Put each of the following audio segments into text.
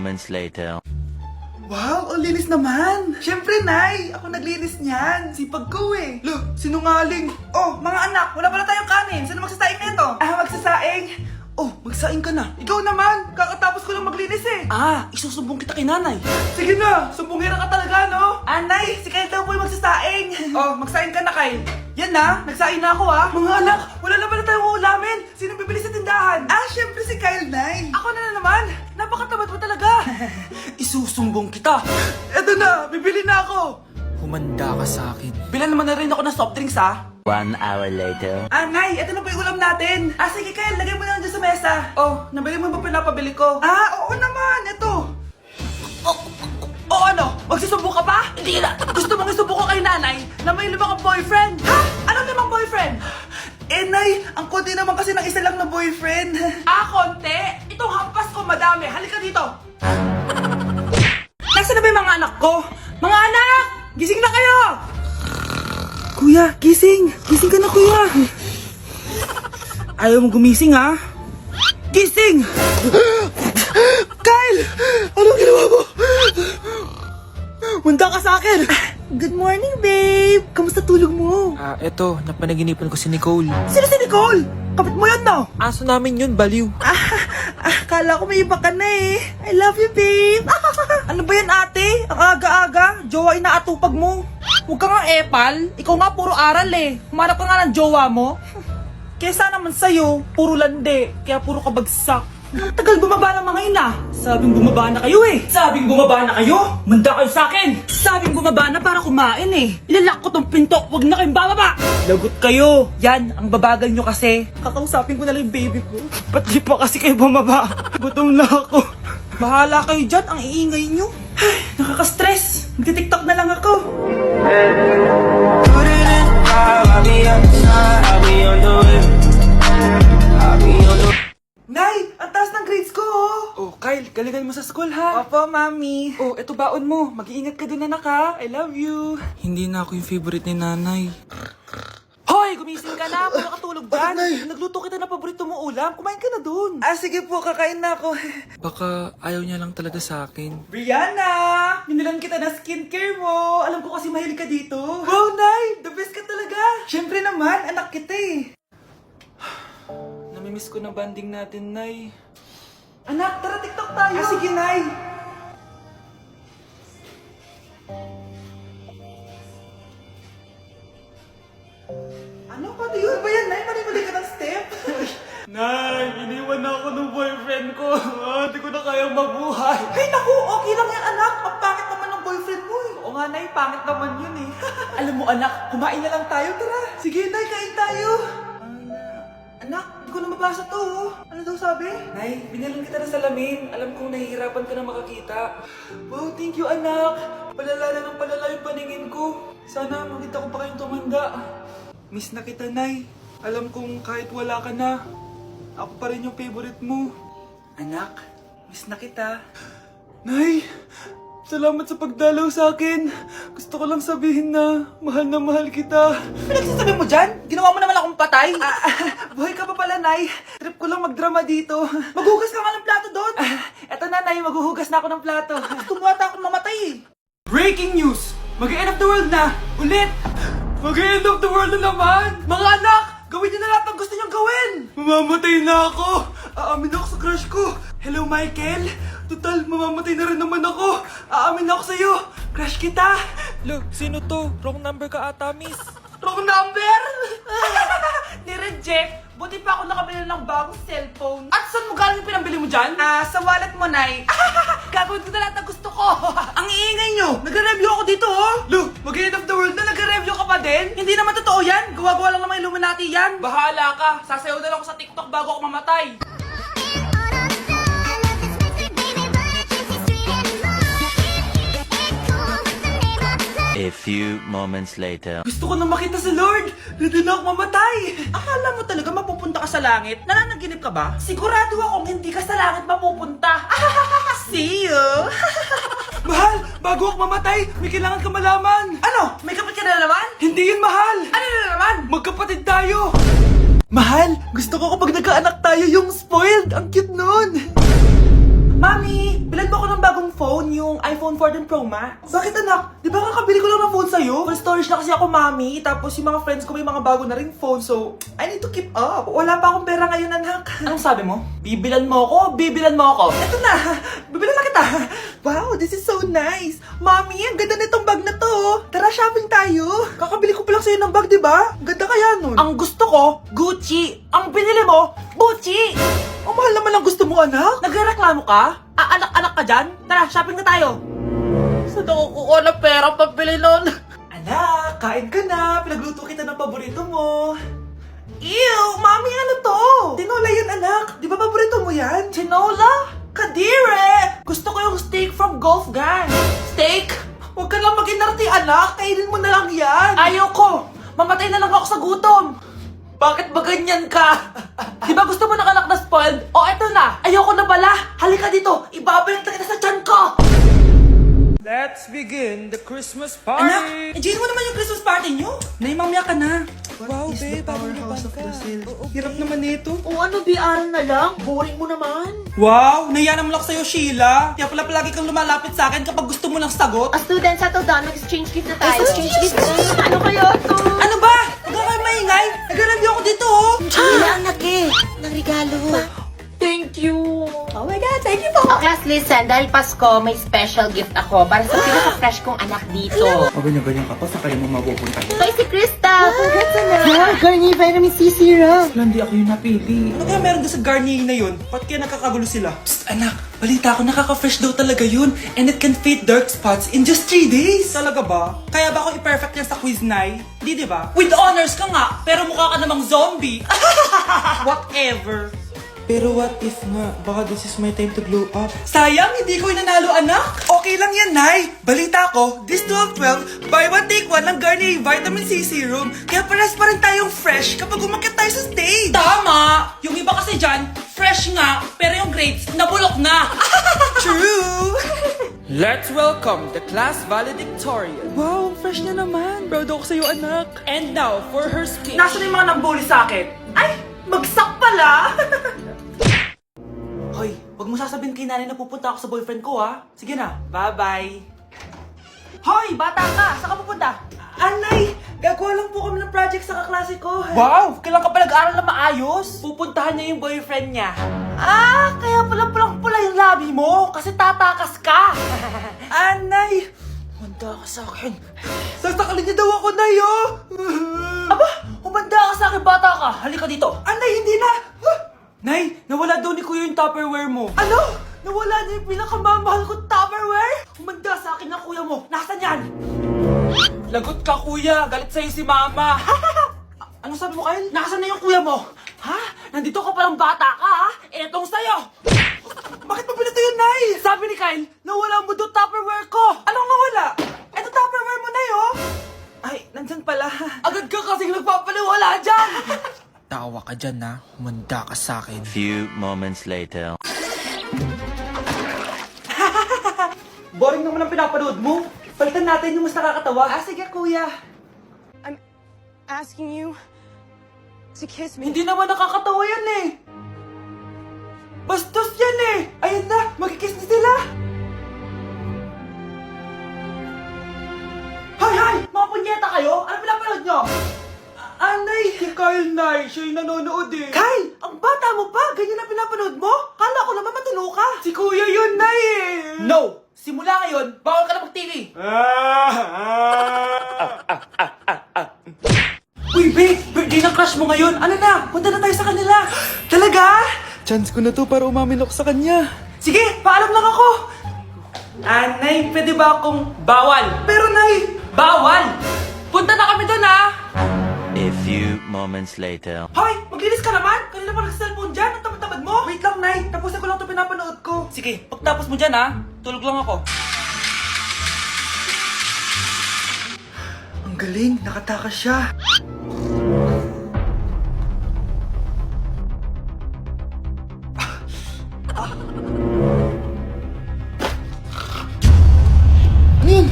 moments later. Wow, ang linis naman! Siyempre, Nay! Ako naglinis niyan! Sipag ko eh! Look, sinungaling! Oh, mga anak! Wala pala tayong kanin! Sino magsasaing nito? Magsasaing? Oh, magsaing ka na! Ikaw naman! Kakatapos ko lang maglinis eh! Isusumbong kita kay nanay! Sige na! Sumbongera ka talaga, no? Nay! Si Kyle daw po yung magsasaing! Oh, magsaing ka na, Kyle! Yan na! Nagsaing na ako Mga anak! Wala na pala tayong ulamin! Sino bibili sa tindahan? Siyempre si Kyle, Nay! Ako na naman! Napakatamad mo talaga! Isusumbong kita! Eto na! Bibili na ako! Humanda ka sa akin. Bilan naman na rin ako ng soft drinks, 1 hour later. Nay! Eto na po yung ulam natin! Sige, Kyle! Lagay mo na lang dyan sa mesa! Oh, nabili mo ba pinapabili ko? Oo naman! Ito! Ano? Magsusumbong ka pa? Hindi na! Gusto mong isumbong ko kay nanay na may 5 kang boyfriend? Anong 5 boyfriend? Nay! Ang konti naman kasi ng isa lang na boyfriend. Konti? Itong hampas ko madami. Halika dito! Nasaan na ba yung mga anak ko? Mga anak! Gising na kayo! Kuya, gising! Gising ka na, kuya! Ayaw mong gumising, ha? Gising! Kyle! Anong ginawa mo? Munda ka sa akin! Good morning, babe! Kamusta tulog mo? Eto, napanaginipan ko si Nicole. Sino si Nicole? Kapit mo yun, no? Aso namin yun, baliw. Kala ko may iba ka na eh. I love you, babe! Ano ba yan, ate? Ang aga-aga, jowa inaatupag mo. Huwag ka nga epal. Ikaw nga puro aral eh. Humanap ka nga ng jowa mo. Kesa naman sa'yo, puro lande. Kaya puro kabagsak. Ang tagal bumaba ng mga ina. Sabing bumaba na kayo eh. Sabing bumaba na kayo. Manda kayo sa akin. Sabing bumaba na para kumain eh. Ilalak ko tong pinto. Huwag na kayong bababa. Lagot kayo. Yan, ang babagal nyo kasi. Kakausapin ko na lang yung baby ko. Ba't di pa kasi kayo bumaba? Gutom na ako. Bahala kayo dyan. Ang iingay nyo. Ay, nakaka-stress. Magti-tiktok na lang ako. Nay, ang taas ng grades ko, Oh, Kyle, galingan mo sa school, ha? Opo, mami. Oh, eto baon mo. Mag-iingat ka dun, anak, ha? I love you. Hindi na ako yung favorite ni nanay. Hoy, gumising ka na. Wala katulog dyan. Nagluto kita na paborito mo ulam. Kumain ka na dun. Sige po, kakain na ako. Baka ayaw niya lang talaga sa akin. Brianna! Binilan kita na skincare mo. Alam ko kasi mahilig ka dito. Wow, Nay! The best ka talaga. Siyempre naman, anak kita eh. Namimiss ko na banding natin, Nay. Anak, tara TikTok tayo. Sige, Nay. Ano? Paano yun? Ba yan, Nay? Mali-mali ka ng step? Nay, iniwan na ako ng boyfriend ko. Hindi ko na kayang mabuhay. Ay, naku! Okay lang yan, anak. Ang pangit naman ng boyfriend mo eh. Oo nga, Nay. Pangit naman yun eh. Alam mo, anak, kumain na lang tayo. Tara. Sige, Nay. Kain tayo. Anak, hindi ko na mabasa to. Ano daw sabi? Nay, binalan kita ng salamin. Alam kong nahihirapan ka na makakita. Wow, thank you, anak. Palala na ng palala yung paningin ko. Sana makita ko pa kayong tumanda. Miss na kita, Nay. Alam kong kahit wala ka na, ako pa rin yung favorite mo. Anak, miss na kita. Nay, salamat sa pagdalaw sa akin. Gusto ko lang sabihin na mahal kita. Pinagsasabi mo dyan? Ginawa mo naman akong patay? Buhay ka pa pala, Nay. Trip ko lang magdrama dito. Maghugas ka nga ng plato doon. Eto na, Nay. Maghuhugas na ako ng plato. Gusto mo ata akong mamatay eh. Breaking news! Mag-end of the world na! Ulit! Mag-end of the world na naman! Mga anak, gawin niyo na lahat ng gusto niyong gawin. Mamamatay na ako! Aamin ako sa crush ko! Hello, Michael! Total, mamamatay na rin naman ako! Aamin ako sa'yo! Crush kita! Look, sino to? Wrong number ka ata, miss. Wrong number! Ni-reject. Buti pa ako nakabili ng bagong cellphone. At saan mo galing yung pinambili mo dyan? Sa wallet mo, Nay. Gagawin ko na lahat ng gusto ko. Ang iingay nyo. Nagre-review ako dito, oh. Look, mag-end of the world na Nagre-review ka pa din? Hindi naman totoo yan. Gawa-gawa lang naman Illuminati yan. Bahala ka. Sasayaw na lang ako sa TikTok bago ako mamatay. A few moments later. Gusto ko na makita si Lord! Ready na ako mamatay! Akala mo talaga mapupunta ka sa langit? Nananaginip ka ba? Sigurado akong hindi ka sa langit mapupunta! See you! Mahal, bago ako mamatay, may kailangan ka malaman. Ano? May kapit ka na naman? Hindi yun, mahal. Ano na naman? Magkapatid tayo. Mahal, gusto ko kapag nagkaanak tayo yung spoiled. Ang cute nun. Mami, bilan mo ako ng bagong phone, yung iPhone 14 Pro Max. Bakit anak? Di ba kakabili ko lang ng phone sa'yo? Full storage na kasi ako, Mami. Tapos yung mga friends ko may mga bago na ring phone, so I need to keep up. Wala pa akong pera ngayon, anak. Anong sabi mo? Bibilan mo ako? Bibilan mo ako? Eto na, bibilan na kita. Wow, this is so nice. Mami, ang ganda nitong bag na to. Tara, shopping tayo. Kakabili ko pa lang sa'yo ng bag, di ba? Ang ganda kaya nun. Ang gusto ko, Gucci. Ang binili mo, Gucci. Ang mahal naman ang gusto mo, anak. Nagrereklamo ka? Anak-anak ka dyan? Tara, shopping na tayo. Saan ako kukuha ng pera pambili nun? Anak, kain ka na. Pinagluto kita ng paborito mo. Ew, Mami, ano to? Tinola yun, anak. Di ba paborito mo yan? Tinola? Kadire! Gusto ko yung steak from Golf Gang. Steak? Huwag ka lang mag-inarti, anak. Kainin mo na lang yan. Ayoko. Mamatay na lang ako sa gutom. Bakit ba ganyan ka? Di ba gusto mo ng anak na spoiled? O eto na, ayoko na pala. Halika dito, ibabalak kita sa tiyan ko. Let's begin the Christmas Anak, party! enjoy mo naman yung Christmas party nyo. Naimamya ka na. Wow, babe, powerhouse of Brazil. Hirap naman nito. O ano, BR na lang? Boring mo naman. Wow, nahiya naman ako sa'yo, Sheila. Kaya pala palagi kang lumalapit sa akin kapag gusto mo ng sagot. Student, settle down. Mag-exchange gift na tayo. Exchange gift? Ano kayo to? Ano ba? Huwag ka kayo maingay. Nag-review ako dito, oh. Sheila, anak eh. Ng regalo. Thank you. Oh my God, thank you po. Oh, class, listen. Dahil Pasko, may special gift ako para sa pinaka-fresh kong anak dito. O ganyan-ganyan ka pa, sa kayo mo mapupunta. Ito ay si Krista. Congrats, anak. Yeah, Garnier Vitamin C Serum. Wala, hindi ako yung napili. Ano kaya meron doon sa Garnier na yun? Ba't kaya nakakagulo sila? Psst, anak. Balita ko, nakaka-fresh daw talaga yun. And it can fade dark spots in just 3 days. Talaga ba? Kaya ba ako i-perfect yan sa quiz, Nay? Hindi, di ba? With honors ka nga, pero mukha ka namang zombie. Whatever. Pero what if nga, baka this is my time to glow up. Sayang, hindi ko inanalo, anak. Okay lang yan, Nay. Balita ko, this 12-12, buy one take one ng Garnier Vitamin C Serum. Kaya pares pa rin tayong fresh kapag umakyat tayo sa stage. Tama! Yung iba kasi dyan, fresh nga, pero yung grades, nabulok na. True! Let's welcome the class valedictorian. Wow, fresh na naman. Proud ako sa'yo, anak. And now, for her speech. Nasaan yung mga nambuli sa akin? Ay, bagsak pala! Hoy, wag mo sasabihin kay nanay na pupunta ako sa boyfriend ko, ha? Sige na, bye-bye. Hoy, bata ka! Saan ka pupunta? Anay, gagawa lang po kami ng project sa kaklase ko. Wow! Kailan ka pa nag-aaral na maayos? Pupuntahan niya yung boyfriend niya. Ah, kaya pala pulang-pula yung labi mo kasi tatakas ka. Anay, humanda ka sa akin. Sasakalin niya daw ako, Nay, oh. Aba, humanda ka sa akin, bata ka. Halika dito. Anay, hindi na. Nay, nawala daw ni Kuya yung Tupperware mo. Ano? Nawala na yung pinakamamahal kong Tupperware? Humanda sa akin ng kuya mo. Nasaan yan? Lagot ka, kuya. Galit sa'yo si mama. Ano sabi mo, Kyle? Nasaan na yung kuya mo? Ha? Nandito ka palang bata ka, ha? Etong sa'yo. Bakit mo pinito yun, Nay? Sabi ni Kyle, nawala mo doon Tupperware ko. Anong nawala? Eto Tupperware mo, Nay, oh. Ay, nandyan pala. Agad ka kasing nagpapaliwala dyan. Tawa ka dyan, ha? Humanda ka sa akin. Few moments later. Boring naman ang pinapanood mo. Palitan natin yung mas nakakatawa. Ah, sige, kuya. Asking you to kiss me. Hindi naman nakakatawa yan eh. Bastos yan eh. Ayun na, magkikiss na sila. Hay, hay! Mga punyeta kayo? Ano pinapanood nyo? Anay! Si Kyle, Nay. Siya yung nanonood eh. Kyle! Ang bata mo pa! Ganyan ang pinapanood mo? Kala ko naman matino ka. Si Kuya yun, Nay eh. No! Simula ngayon, bawal ka na mag-TV. Uy, babe! Birthday ng crush mo ngayon. Ano na? Punta na tayo sa kanila. Talaga? Chance ko na to para umamin ako sa kanya. Sige, paalam lang ako. Nay, pwede ba akong bawal? Pero, Nay! Bawal! Punta na kami doon, ha? A few moments later. Hoy! Maglinis ka naman! Kanina pa nag-cellphone dyan! Ang tamad-tamad mo! Wait lang, Nay! Tapusin ko lang ito pinapanood ko. Sige, pagtapos mo dyan, ha? Tulog lang ako. Ang galing! Nakatakas siya! Ano yun?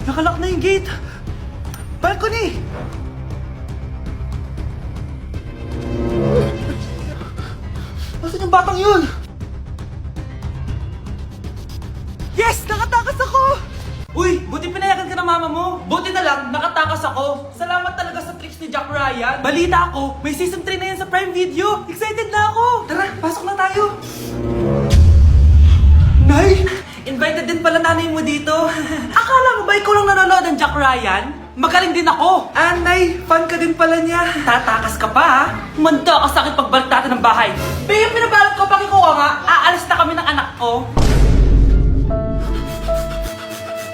Nakalak na yung gate. Balcony! batang yun? Yes! Nakatakas ako! Uy, buti pinayagan ka ng mama mo. Buti na lang, nakatakas ako. Salamat talaga sa tricks ni Jack Ryan. Balita ako, may season 3 na yan sa Prime Video. Excited na ako. Tara, pasok na tayo. Nay, invited din pala nanay mo dito. Akala mo ba ikaw lang nanonood ng Jack Ryan? Magaling din ako. Nay, fan ka din pala niya. Tatakas ka pa ha? Manda ka sa akin pagbalik natin ng bahay. Babe, pinabalot ko, pakikuha nga. Aalis na kami ng anak ko.